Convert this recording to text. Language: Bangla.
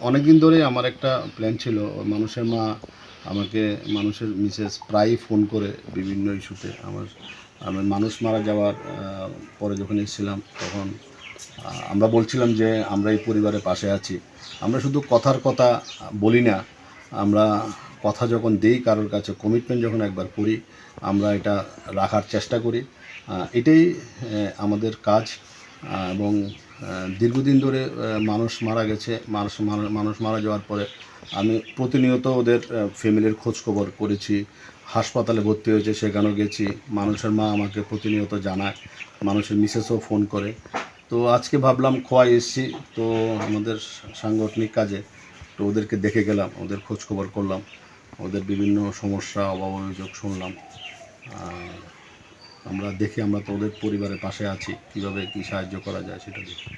অনেকদিন ধরে আমার একটা প্ল্যান ছিল। মানুষের মা আমাকে, মানুষের মিসেস প্রায়ই ফোন করে বিভিন্ন ইস্যুতে। আমি মানুষ মারা যাওয়ার পরে যখন এসেছিলাম তখন আমরা বলছিলাম যে আমরা এই পরিবারের পাশে আছি। আমরা শুধু কথার কথা বলি না, আমরা কথা যখন দেই কারোর কাছে, কমিটমেন্ট যখন একবার করি, আমরা এটা রাখার চেষ্টা করি। এটাই আমাদের কাজ। এবং দীর্ঘদিন ধরে মানুষ মারা গেছে। মানুষ মারা যাওয়ার পরে আমি প্রতিনিয়ত ওদের ফ্যামিলির খোঁজখবর করেছি। হাসপাতালে ভর্তি হয়েছে, সেখানেও গেছি। মানুষের মা আমাকে প্রতিনিয়ত জানায়, মানুষের মিসেসও ফোন করে। তো আজকে ভাবলাম খোয়াই এসেছি, তো আমাদের সাংগঠনিক কাজে, তো ওদেরকে দেখে গেলাম, ওদের খোঁজখবর করলাম, ওদের বিভিন্ন সমস্যা অভাব অভিযোগ শুনলাম। আমরা তো ওদের পরিবারের পাশে আছি, কীভাবে কী সাহায্য করা যায় সেটা দেখি।